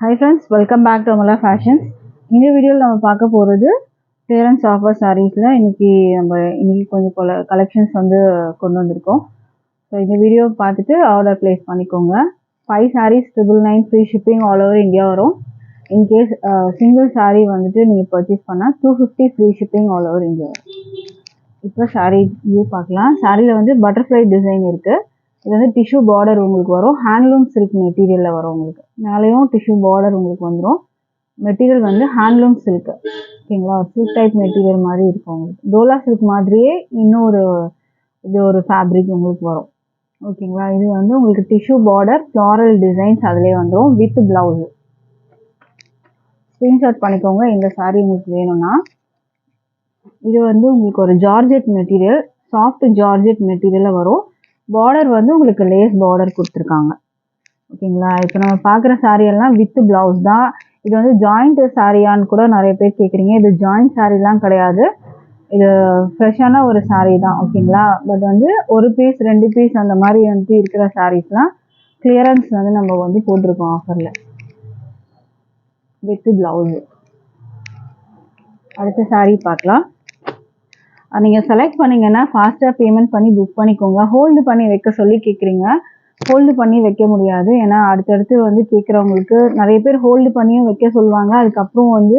Hi friends, welcome back to Amala Fashions. இந்த வீடியோவில் நம்ம பார்க்க போகிறது clearance offer sareesல இன்னைக்கு கொஞ்சம் கலெக்ஷன்ஸ் கொண்டு வந்திருக்கோம். ஸோ இந்த வீடியோ பார்த்துட்டு ஆர்டர் பிளேஸ் பண்ணிக்கோங்க. 5 sarees 999 free shipping all over India வரும். இன்கேஸ் சிங்கிள் saree நீங்கள் பர்ச்சேஸ் பண்ணால் 250 free shipping all over India வரும். இப்போ saree வியூ பார்க்கலாம். சாரியில் பட்டர்ஃப்ளை டிசைன் இருக்குது. இது டிஷ்யூ பார்டர் உங்களுக்கு வரும். ஹேண்ட்லூம் சில்க் மெட்டீரியலில் வரும். உங்களுக்கு மேலேயும் டிஷ்யூ பார்டர் உங்களுக்கு வந்துடும். மெட்டீரியல் ஹேண்ட்லூம் சில்க், ஓகேங்களா? சில்க் டைப் மெட்டீரியல் மாதிரி இருக்கும். உங்களுக்கு டோலா சில்க் மாதிரியே ஒரு ஃபேப்ரிக் உங்களுக்கு வரும், ஓகேங்களா? இது உங்களுக்கு டிஷ்யூ பார்டர் ஃப்ளாரல் டிசைன்ஸ் அதிலே வந்துடும் வித் பிளவுஸ். ஸ்க்ரீன்ஷாட் பண்ணிக்கோங்க இந்த சாரீ உங்களுக்கு வேணும்னா. இது உங்களுக்கு ஒரு ஜார்ஜெட் மெட்டீரியல், சாஃப்ட் ஜார்ஜெட் மெட்டீரியலில் வரும். பார்டர் உங்களுக்கு லேஸ் பார்டர் கொடுத்துருக்காங்க, ஓகேங்களா? இப்போ நம்ம பார்க்குற சாரியெல்லாம் வித் பிளவுஸ் தான். இது ஜாயிண்ட் சாரியான்னு கூட நிறைய பேர் கேட்குறீங்க. இது ஜாயிண்ட் சாரீலாம் கிடையாது. இது ஃப்ரெஷ்ஷான ஒரு சாரீ தான், ஓகேங்களா? பட் ஒரு பீஸ் 2 பீஸ் அந்த மாதிரி இருக்கிற சாரீஸ்லாம் கிளியரன்ஸ் நம்ம போட்டிருக்கோம் ஆஃபரில் வித் பிளவுஸ். அடுத்த சாரீ பார்க்கலாம். நீங்கள் செலக்ட் பண்ணிங்கன்னா ஃபாஸ்ட்டாக பேமெண்ட் பண்ணி புக் பண்ணிக்கோங்க. ஹோல்டு பண்ணி வைக்க சொல்லி கேட்குறீங்க. ஹோல்டு பண்ணி வைக்க முடியாது. ஏன்னா அடுத்தடுத்து கேட்குறவங்களுக்கு நிறைய பேர் ஹோல்டு பண்ணியும் வைக்க சொல்லுவாங்க. அதுக்கப்புறம்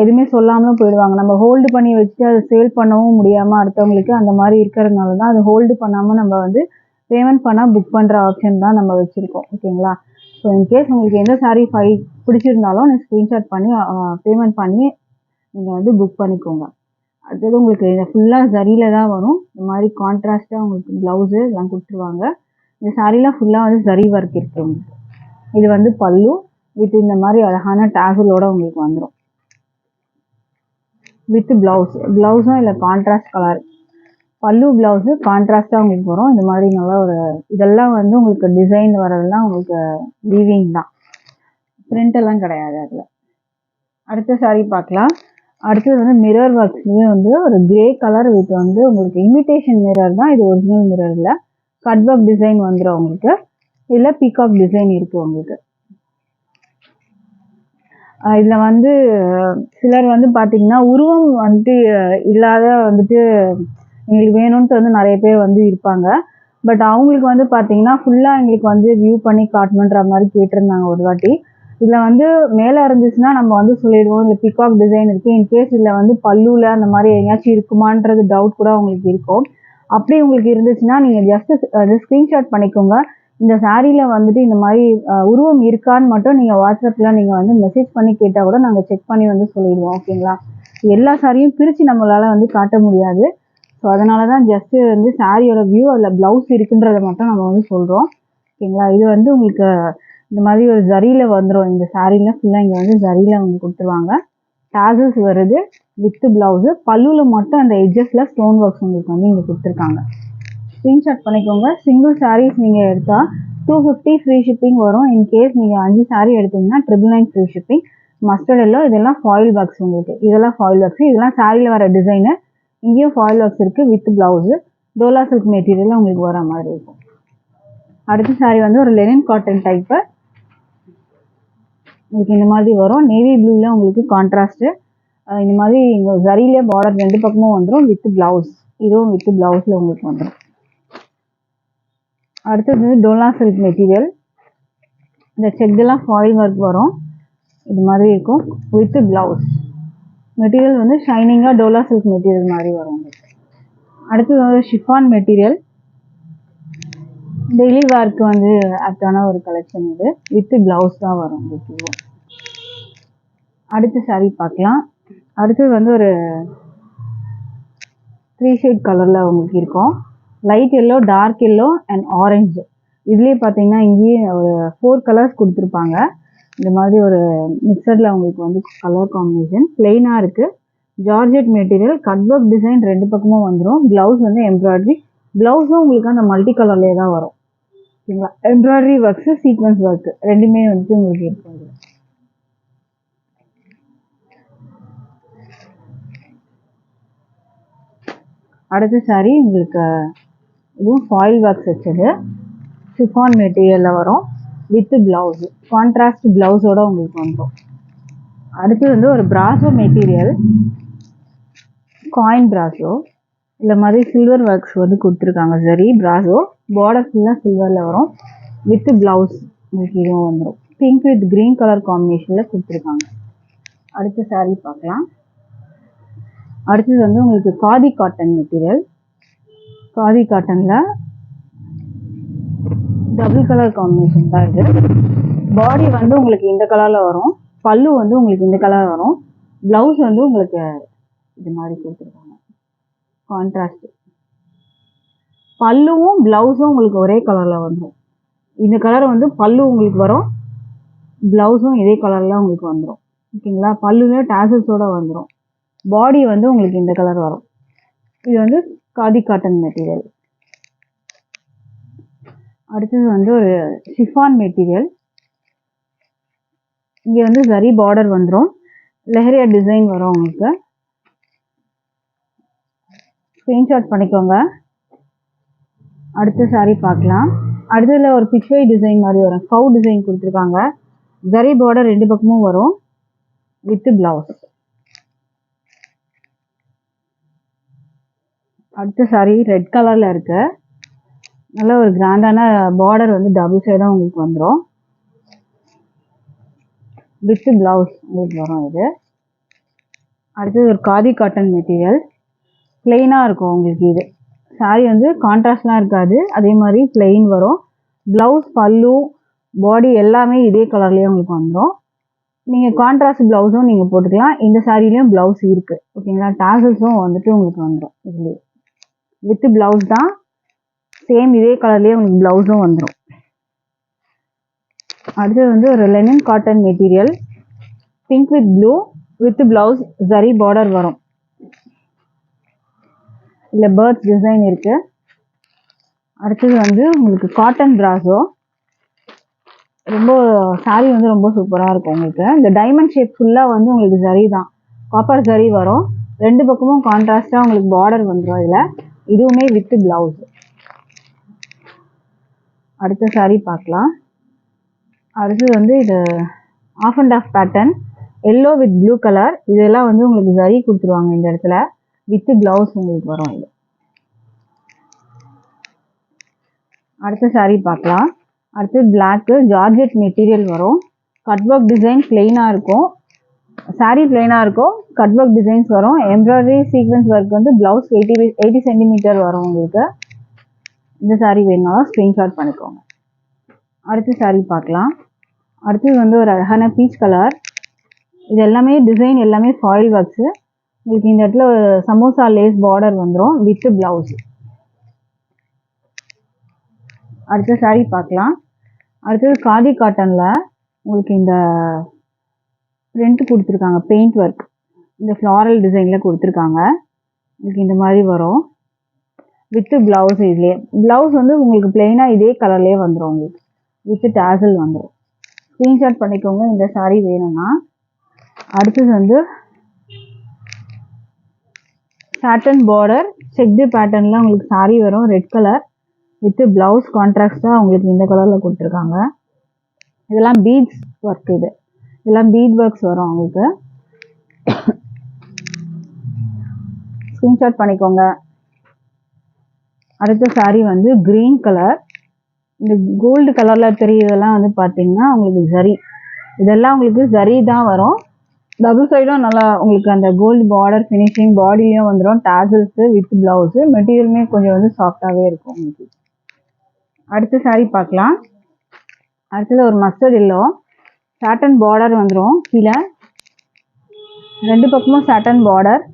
எதுவுமே சொல்லாமலும் போயிடுவாங்க. நம்ம ஹோல்டு பண்ணி வச்சுட்டு அதை சேல் பண்ணவும் முடியாமல் அடுத்தவங்களுக்கு அந்த மாதிரி இருக்கிறதுனால தான் அது ஹோல்டு பண்ணாமல் நம்ம பேமெண்ட் பண்ணால் புக் பண்ணுற ஆப்ஷன் தான் நம்ம வச்சுருக்கோம், ஓகேங்களா? ஸோ இன்கேஸ் உங்களுக்கு எந்த சாரீ பிடிச்சிருந்தாலும் நீங்கள் ஸ்க்ரீன்ஷாட் பண்ணி பேமெண்ட் பண்ணி நீங்கள் புக் பண்ணிக்கோங்க. அடுத்தது உங்களுக்கு ஃபுல்லாக ஜரியில் தான் வரும். இந்த மாதிரி கான்ட்ராஸ்ட்டாக உங்களுக்கு ப்ளவுஸு எல்லாம் கொடுத்துருவாங்க. இந்த சாரீலாம் ஃபுல்லாக ஜரி ஒர்க் இருக்குது உங்களுக்கு. இது பல்லு வித் இந்த மாதிரி அழகான டேசலோட உங்களுக்கு வந்துடும் வித் ப்ளவுஸும் இல்லை கான்ட்ராஸ்ட் கலர் பல்லு ப்ளவுஸு கான்ட்ராஸ்ட்டாக உங்களுக்கு வரும். இந்த மாதிரி நல்லா இதெல்லாம் உங்களுக்கு டிசைன் வரதெல்லாம் உங்களுக்கு வீவிங் தான், பிரிண்டெல்லாம் கிடையாது அதில். அடுத்த சாரீ பார்க்கலாம். அடுத்தது மிரர் ஒர்க்ஸ்லேயே ஒரு கிரே கலர் வித் உங்களுக்கு இமிட்டேஷன் மிரர் தான். இது ஒரிஜினல் மிரர் இல்லை, கட் ஒர்க் டிசைன் வந்துடும் உங்களுக்கு. இதில் பீகாக் டிசைன் இருக்குது உங்களுக்கு. இதில் சிலர் பார்த்தீங்கன்னா உருவம் இல்லாத எங்களுக்கு வேணும்ன்ட்டு நிறைய பேர் இருப்பாங்க. பட் அவங்களுக்கு பார்த்தீங்கன்னா ஃபுல்லாக எங்களுக்கு வியூ பண்ணி காட்டணுன்ற மாதிரி கேட்டிருந்தாங்க ஒரு வாட்டி. இதில் மேலே இருந்துச்சுன்னா நம்ம சொல்லிடுவோம் இல்லை பிகாக் டிசைன் இருக்குது. இன்கேஸ் இதில் பல்லுவில் அந்த மாதிரி எங்கேயாச்சும் இருக்குமான்றது டவுட் கூட உங்களுக்கு இருக்கும். அப்படி உங்களுக்கு இருந்துச்சுன்னா நீங்கள் ஜஸ்ட்டு ஸ்க்ரீன்ஷாட் பண்ணிக்கோங்க. இந்த சாரியில் இந்த மாதிரி உருவம் இருக்கான்னு மட்டும் நீங்கள் வாட்ஸ்அப்பில் நீங்கள் மெசேஜ் பண்ணி கேட்டால் கூட நாங்கள் செக் பண்ணி சொல்லிடுவோம், ஓகேங்களா? எல்லா சாரியும் பிரித்து நம்மளால் காட்ட முடியாது. ஸோ அதனால தான் ஜஸ்ட்டு சாரியோட வியூ அதில் ப்ளவுஸ் இருக்குன்றதை மட்டும் நம்ம சொல்கிறோம், ஓகேங்களா? இது உங்களுக்கு இந்த மாதிரி ஒரு ஜரியில் வந்துடும். இந்த சாரியில் ஃபுல்லாக இங்கே ஜரியில் கொடுத்துருவாங்க. டாசல்ஸ் வருது வித் ப்ளவுஸு. பல்லுவில் மட்டும் அந்த எட்ஜஸில் ஸ்டோன் ஒர்க்ஸ் உங்களுக்கு இங்கே கொடுத்துருக்காங்க. ஸ்க்ரீன்ஷாட் பண்ணிக்கோங்க. சிங்கிள் சாரீஸ் நீங்கள் எடுத்தால் 250 ஃப்ரீ ஷிப்பிங் வரும். இன்கேஸ் நீங்கள் 5 சாரீ எடுத்தீங்கன்னா 999 ஃப்ரீ ஷிப்பிங். மஸ்டர்ட் எல்லோ இதெல்லாம் ஃபாயில் பாக்ஸ் உங்களுக்கு. இதெல்லாம் ஃபாயில் பாக்ஸு. இதெல்லாம் சாரியில் வர டிசைனு. இங்கேயும் ஃபாயில் பாக்ஸ் இருக்குது வித் ப்ளவுஸு. டோலா சில்க் மெட்டீரியலில் உங்களுக்கு வர மாதிரி இருக்கும். அடுத்த சாரீ ஒரு லெனின் காட்டன் டைப்பு. உங்களுக்கு இந்த மாதிரி வரும். நேவி ப்ளூவில் உங்களுக்கு கான்ட்ராஸ்ட்டு இந்த மாதிரி இங்கே ஜரியிலே பார்டர் 2 பக்கமும் வந்துடும் வித் ப்ளவுஸ். இதுவும் வித் ப்ளவுஸில் உங்களுக்கு வந்துடும். அடுத்தது டோலா சில்க் மெட்டீரியல். இந்த செக்டெல்லாம் ஃபாயில் ஒர்க் வரும். இது மாதிரி இருக்கும் வித் ப்ளவுஸ். மெட்டீரியல் ஷைனிங்காக டோலா சில்க் மெட்டீரியல் மாதிரி வரும் உங்களுக்கு. அடுத்தது ஷிஃபான் மெட்டீரியல். டெய்லி வேர்க்கு ஆப்டான ஒரு கலெக்ஷன். இது வித் ப்ளவுஸ் தான் வரும் உங்களுக்கு. அடுத்த சாரீ பார்க்கலாம். அடுத்தது ஒரு 3 ஷேட் கலரில் உங்களுக்கு இருக்கும். Light yellow, dark yellow and orange. இதுலேயே பார்த்தீங்கன்னா இங்கேயே ஒரு 4 கலர்ஸ் கொடுத்துருப்பாங்க. இந்த மாதிரி ஒரு மிக்சரில் உங்களுக்கு கலர் காம்பினேஷன் பிளெயினாக இருக்குது. Georgette material, cut work design 2 பக்கமும் வந்துடும். Blouse embroidery. ப்ளவுஸும் உங்களுக்கு அந்த மல்டி கலர்லேயே தான் வரும், ஓகேங்களா? எம்ப்ராய்டரி ஒர்க்ஸு, சீக்வன்ஸ் ஒர்க்கு ரெண்டுமே உங்களுக்கு இருக்கும். அடுத்த சாரீ உங்களுக்கு இதுவும் ஃபாயில் பாக்ஸ் வச்சது ஷிஃபான் மெட்டீரியலில் வரும். வித் பிளவுஸ், கான்ட்ராஸ்ட் பிளவுஸோட உங்களுக்கு வந்துடும். அடுத்து வந்து ஒரு பிராசோ மெட்டீரியல், காயின் பிராசோ. இந்த மாதிரி சில்வர் ஒர்க்ஸ் வந்து கொடுத்துருக்காங்க. சரி பிராசோ பார்டர் ஃபுல்லாக சில்வரில் வரும். வித் பிளவுஸ் உங்களுக்கு இதுவும் வந்துடும். பிங்க் வித் க்ரீன் கலர் காம்பினேஷனில் கொடுத்துருக்காங்க. அடுத்த சாரீ பார்க்கலாம். அடுத்தது வந்து உங்களுக்கு காதி காட்டன் மெட்டீரியல். காதி காட்டனில் டபுள் கலர் காம்பினேஷன் தான் இது. பாடி வந்து உங்களுக்கு இந்த கலரில் வரும். பல்லு வந்து உங்களுக்கு இந்த கலர் வரும். ப்ளவுஸ் வந்து உங்களுக்கு இது மாதிரி கொடுத்துருக்காங்க. கான்ட்ராஸ்ட் பல்லுவும் ப்ளவுஸும் உங்களுக்கு ஒரே கலரில் வந்துடும். இந்த கலர் வந்து பல்லு உங்களுக்கு வரும், ப்ளவுஸும் இதே கலரில் உங்களுக்கு வந்துடும். ஓகேங்களா? பல்லுல டாசல்ஸோட வந்துடும். பாடி வந்து உங்களுக்கு இந்த கலர் வரும். இது வந்து காதி காட்டன் மெட்டீரியல். அடுத்தது வந்து ஒரு ஷிஃபான் மெட்டீரியல். இங்கே வந்து ஜரி பார்டர் வந்துடும். லெஹரியா டிசைன் வரும் உங்களுக்கு. ஸ்க்ரீன்ஷாட் பண்ணிக்கோங்க. அடுத்த சாரீ பார்க்கலாம். அடுத்ததில் ஒரு பிச்வை டிசைன் மாதிரி வரும். கவு டிசைன் கொடுத்துருக்காங்க. ஜரி பார்டர் ரெண்டு பக்கமும் வரும் வித் பிளவுஸ். அடுத்த சாரீ ரெட் கலரில் இருக்கு. நல்ல ஒரு கிராண்டான பார்டர் வந்து டபுள் சைடாக உங்களுக்கு வந்துடும். வித் பிளவுஸ் உங்களுக்கு வரும் இது. அடுத்தது ஒரு காதி காட்டன் மெட்டீரியல். பிளெயினாக இருக்கும் உங்களுக்கு இது. சாரீ வந்து கான்ட்ராஸ்ட்லாம் இருக்காது, அதே மாதிரி பிளெயின் வரும். ப்ளவுஸ், பல்லு, பாடி எல்லாமே இதே கலர்லேயே உங்களுக்கு வந்துடும். நீங்கள் கான்ட்ராஸ்ட் ப்ளவுஸும் நீங்கள் போட்டுக்கலாம். இந்த சாரீலேயும் ப்ளவுஸ் இருக்குது. ஓகேங்களா? டாசல்ஸும் வந்துட்டு உங்களுக்கு வந்துடும். இதுலேயே வித் ப்ளவுஸ் தான், சேம் இதே கலர்லேயே உங்களுக்கு ப்ளவுஸும் வந்துடும். அடுத்தது வந்து ஒரு Lenin cotton material. Pink with blue with blouse, zari border வரும். இல்லை பேர்ட்ஸ் டிசைன் இருக்கு. அடுத்தது வந்து உங்களுக்கு காட்டன் பிராசோ. ரொம்ப சாரீ வந்து ரொம்ப சூப்பராக இருக்கும் உங்களுக்கு. இந்த டைமண்ட் ஷேப் ஃபுல்லாக வந்து உங்களுக்கு ஜரி தான், காப்பர் ஜரி வரும். ரெண்டு பக்கமும் கான்ட்ராஸ்டாக உங்களுக்கு பார்டர் வந்துடும். இதில் இதுவுமே வித் பிளவுஸ். அடுத்த சாரீ பார்க்கலாம். அடுத்தது வந்து இது half and half pattern, yellow with blue colour. இதெல்லாம் வந்து உங்களுக்கு ஜரி கொடுத்துருவாங்க இந்த இடத்துல. வித் பிளவுஸ் உங்களுக்கு வரும் இது. அடுத்த சாரீ பார்க்கலாம். அடுத்து பிளாக்கு ஜார்ஜெட் மெட்டீரியல் வரும். கட் ஒர்க் டிசைன் பிளெயினாக இருக்கும். சாரீ பிளெயினாக இருக்கும், கட் ஒர்க் டிசைன்ஸ் வரும். எம்ப்ராய்டரி சீக்வன்ஸ் ஒர்க் வந்து ப்ளவுஸ் 80 சென்டிமீட்டர் வரும் உங்களுக்கு. இந்த சாரீ வேணும்னாலும் ஸ்க்ரீன்ஷாட் பண்ணிக்கோங்க. அடுத்த சாரீ பார்க்கலாம். அடுத்தது வந்து ஒரு அழகான பீச் கலர். இது எல்லாமே டிசைன் எல்லாமே ஃபாயில் ஒர்க்ஸு. உங்களுக்கு இந்த இடத்துல சமோசா லேஸ் பார்டர் வந்துடும் வித் பிளவுஸ். அடுத்த சாரீ பார்க்கலாம். அடுத்தது காதி காட்டனில் உங்களுக்கு இந்த பிரிண்ட் கொடுத்துருக்காங்க, பெயிண்ட் ஒர்க். இந்த ஃப்ளாரல் டிசைனில் கொடுத்துருக்காங்க. உங்களுக்கு இந்த மாதிரி வரும் வித் பிளவுஸ். இதுலேயே பிளவுஸ் வந்து உங்களுக்கு பிளெயினாக இதே கலர்லேயே வந்துடும் உங்களுக்கு. வித் டாசல் வந்துடும். ஸ்க்ரீன்ஷாட் பண்ணிக்கோங்க இந்த சாரீ வேணும்னா. அடுத்தது வந்து சாட்டன் பார்டர் செக்டு பேட்டர்னில் உங்களுக்கு சாரீ வரும். ரெட் கலர் வித் பிளவுஸ் கான்ட்ராஸ்டாக உங்களுக்கு இந்த கலரில் கொடுத்துருக்காங்க. இதெல்லாம் பீட்ஸ் ஒர்க். இதெல்லாம் பீட் ஒர்க்ஸ் வரும் உங்களுக்கு. ஸ்க்ரீன்ஷாட் பண்ணிக்கோங்க. அடுத்த சாரீ வந்து க்ரீன் கலர். இந்த கோல்டு கலரில் தெரியுதெல்லாம் வந்து பார்த்தீங்கன்னா உங்களுக்கு ஜரி. இதெல்லாம் உங்களுக்கு ஜரி தான் வரும். டபுள் சைடும் நல்லா உங்களுக்கு அந்த கோல்டு பார்டர் ஃபினிஷிங் பாடிலையும் வந்துடும். டாசல்ஸு வித் ப்ளவுஸு. மெட்டீரியலுமே கொஞ்சம் வந்து சாஃப்டாகவே இருக்கும் உங்களுக்கு. அடுத்த சாரீ பார்க்கலாம். அடுத்தது ஒரு மஸ்டர்ட் எல்லோ. சாட்டன் பார்டர் வந்துடும் கீழே. ரெண்டு பக்கமும் சாட்டன் பார்டர்.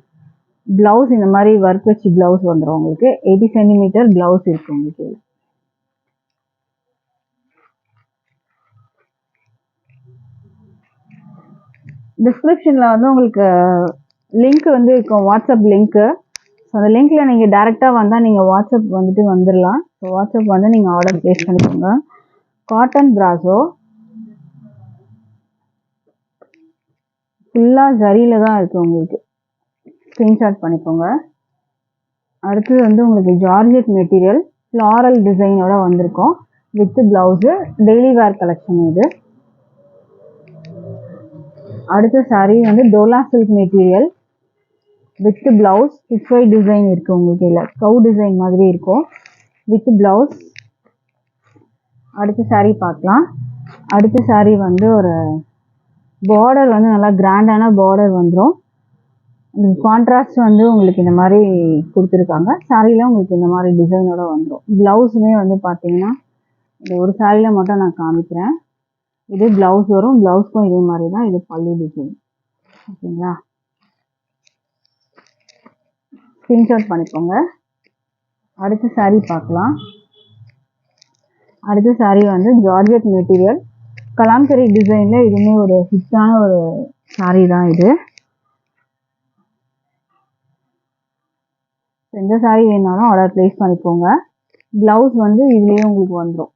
ப்ளவுஸ் இந்த மாதிரி ஒர்க் வச்சு ப்ளவுஸ் வந்துடும் உங்களுக்கு. 80 சென்டிமீட்டர் ப்ளவுஸ் இருக்குது உங்களுக்கு. டிஸ்கிரிப்ஷனில் வந்து உங்களுக்கு லிங்க் வந்து இருக்கும், வாட்ஸ்அப் லிங்க்கு. ஸோ அந்த லிங்க்கில் நீங்கள் டேரெக்டாக வந்தால் நீங்கள் வாட்ஸ்அப் வந்துட்டு வந்துடலாம். ஸோ வாட்ஸ்அப் வந்து நீங்கள் ஆர்டர் ப்ளேஸ் பண்ணிக்கோங்க. காட்டன் பிராசோ ஃபுல்லாக ஜரியில் தான் இருக்குது உங்களுக்கு. ஸ்க்ரீன்ஷாட் பண்ணிக்கோங்க. அடுத்தது வந்து உங்களுக்கு ஜார்ஜெட் மெட்டீரியல் ஃப்ளாரல் டிசைனோட வந்திருக்கும். With blouse, daily wear collection இது. அடுத்த saree வந்து Dola silk material with blouse, six design இருக்கு உங்களுக்கு. இல்லை கவு டிசைன் மாதிரி இருக்கும் வித் பிளவுஸ். அடுத்த saree பார்க்கலாம். அடுத்த saree வந்து ஒரு பார்டர் வந்து நல்லா கிராண்டான பார்டர் வந்துடும். கான்ட்ராஸ்ட் வந்து உங்களுக்கு இந்த மாதிரி கொடுத்துருக்காங்க. சாரியில் உங்களுக்கு இந்த மாதிரி டிசைனோட வந்துடும். ப்ளவுஸுமே வந்து பார்த்தீங்கன்னா இந்த ஒரு சாரியில் மட்டும் நான் காமிக்கிறேன். இது ப்ளவுஸ் வரும். ப்ளவுஸ்க்கும் இதே மாதிரி தான். இது பல்லு டிசைன். ஓகேங்களா, ஸ்க்ரீன்ஷாட் பண்ணிக்கோங்க. அடுத்த saree பார்க்கலாம். அடுத்த saree வந்து ஜார்ஜெட் மெட்டீரியல் கலாம்கரி டிசைனில். இதுவுமே ஒரு ஹிட்டான ஒரு saree தான் இது. எந்த saree வேணாலும் ஆர்டர் ப்ளேஸ் பண்ணிக்கோங்க. ப்ளவுஸ் வந்து இதுலேயே உங்களுக்கு வந்துடும்.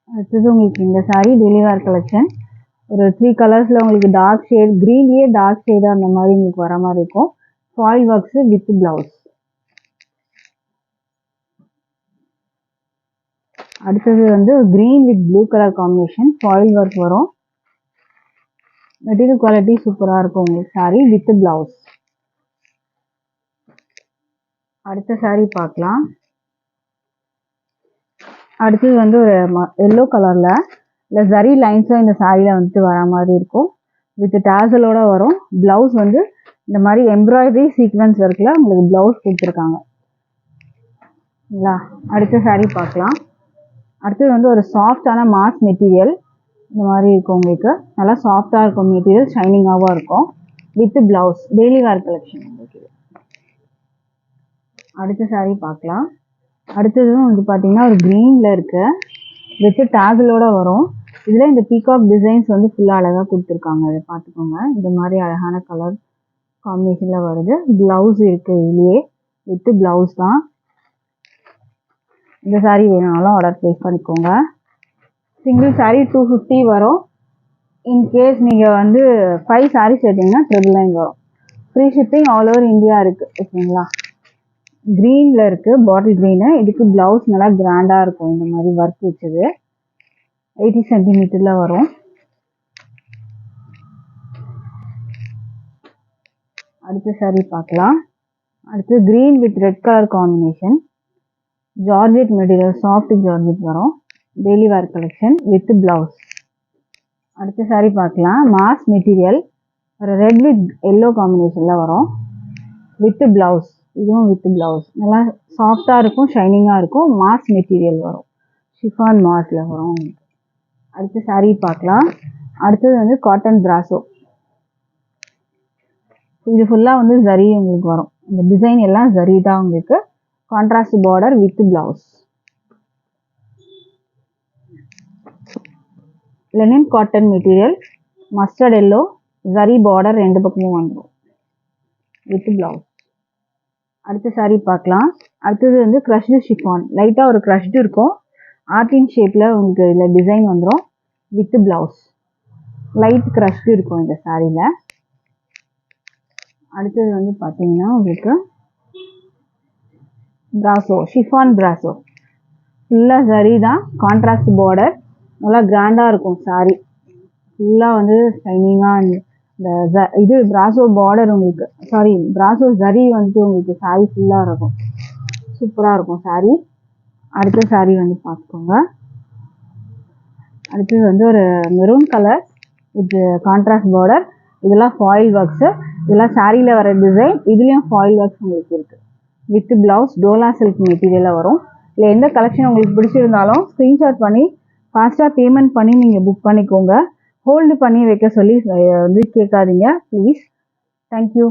அடுத்தது உங்களுக்கு இந்த saree டெய்லி வேர் கலெக்ஷன். ஒரு 3 கலர்ஸில் உங்களுக்கு டார்க் ஷேட், க்ரீன்லேயே டார்க் ஷேடாக அந்த மாதிரி உங்களுக்கு வர மாதிரி இருக்கும். Foil works with blouse. அடுத்தது வந்து green with blue colour combination, foil work வரும். மெட்டீரியல் குவாலிட்டி சூப்பராக இருக்கும் உங்களுக்கு. saree with blouse. அடுத்த saree பார்க்கலாம். அடுத்தது வந்து ஒரு எல்லோ கலரில் இல்லை ஜரி லைன்ஸும் இந்த சாரியில் வந்துட்டு வர மாதிரி இருக்கும். வித் டேசலோட வரும். ப்ளவுஸ் வந்து இந்த மாதிரி எம்ப்ராய்டரி சீக்வன்ஸ் ஒர்க்கில் உங்களுக்கு ப்ளவுஸ் கொடுத்துருக்காங்க. இல்லைங்களா, அடுத்த saree பார்க்கலாம். அடுத்தது வந்து ஒரு சாஃப்டான மாஸ் மெட்டீரியல் இந்த மாதிரி இருக்கும் உங்களுக்கு. நல்லா சாஃப்டாக இருக்கும் மெட்டீரியல், ஷைனிங்காகவும் இருக்கும் with blouse. Daily wear collection உங்களுக்கு. அடுத்த saree பார்க்கலாம். அடுத்ததும் வந்து பார்த்தீங்கன்னா ஒரு க்ரீனில் இருக்கு வித் டேசலோட வரும். இதில் இந்த பீகாக் டிசைன்ஸ் வந்து ஃபுல்லாக அழகாக கொடுத்துருக்காங்க. அதை பார்த்துக்கோங்க. இந்த மாதிரி அழகான கலர் காம்பினேஷனில் வருது. ப்ளவுஸ் இருக்குது இதுலேயே வித் ப்ளவுஸ் தான். இந்த saree வேணாலும் ஆர்டர் ப்ளேஸ் பண்ணிக்கோங்க. சிங்கிள் saree 250 வரும். இன்கேஸ் நீங்கள் வந்து 5 sarees எடுத்தீங்கன்னா 999 வரும். Free shipping all over India இருக்குது. ஓகேங்களா, க்ரீனில் இருக்குது, பாட்டில் க்ரீனு. இதுக்கு ப்ளவுஸ் நல்லா கிராண்டாக இருக்கும். இந்த மாதிரி ஒர்க் வச்சது 80 சென்டிமீட்டரில் வரும். அடுத்த saree பார்க்கலாம். அடுத்து green with red colour combination, georgette material, soft georgette வரும். Daily wear collection with blouse. அடுத்த saree பார்க்கலாம். மாஸ் மெட்டீரியல் ஒரு ரெட் வித் எல்லோ காம்பினேஷனில் வரும் வித் ப்ளவுஸ். இதுவும் வித் ப்ளவுஸ். நல்லா சாஃப்டாக இருக்கும், ஷைனிங்காக இருக்கும். மாஸ் மெட்டீரியல் வரும். ஷிஃபான் மாஸில் வரும். அடுத்த saree பார்க்கலாம். அடுத்தது வந்து காட்டன் பிராசோ. இது ஃபுல்லாக வந்து ஜரி உங்களுக்கு வரும். இந்த டிசைன் எல்லாம் ஜரி தான் உங்களுக்கு. Contrast border with blouse. Lenin cotton material, mustard yellow, zari border ரெண்டு பக்கமும் வந்துடும் வித் ப்ளவுஸ். அடுத்த saree பார்க்கலாம். அடுத்தது வந்து க்ரஷ்டு ஷிஃபான். லைட்டாக ஒரு க்ரஷ்டு இருக்கும். ஆர்டின் ஷேப்பில் உங்களுக்கு இதில் டிசைன் வந்துடும் வித் ப்ளவுஸ். லைட் க்ரஷ்டு இருக்கும் இந்த சாரியில். அடுத்தது வந்து பார்த்தீங்கன்னா உங்களுக்கு பிராசோ, ஷிஃபான் பிராசோ. ஃபுல்லாக சரி தான், கான்ட்ராஸ்ட் பார்டர், நல்லா கிராண்டாக இருக்கும் சாரி. ஃபுல்லாக வந்து ஷைனிங்காக இந்த இது பிராசோ பார்டர் உங்களுக்கு, சாரி பிராசோ சரி வந்துட்டு உங்களுக்கு சாரி ஃபுல்லாக இருக்கும். சூப்பராக இருக்கும் சாரி. அடுத்த சாரி வந்து பார்த்துக்கோங்க. அடுத்தது வந்து ஒரு maroon colour with contrast border. இதெல்லாம் ஃபாயில் ஒர்க்ஸு. இதெல்லாம் சாரியில் வர டிசைன். இதுலேயும் ஃபாயில் ஒர்க்ஸ் உங்களுக்கு இருக்குது வித் ப்ளவுஸ். டோலா சில்க் மெட்டீரியலில் வரும். இல்லை எந்த கலெக்ஷன் உங்களுக்கு பிடிச்சிருந்தாலும் ஸ்க்ரீன்ஷாட் பண்ணி ஃபாஸ்ட்டாக பேமெண்ட் பண்ணி நீங்கள் புக் பண்ணிக்கோங்க. ஹோல்டு பண்ணி வைக்க சொல்லி வந்து கேட்காதீங்க ப்ளீஸ். தேங்க்யூ.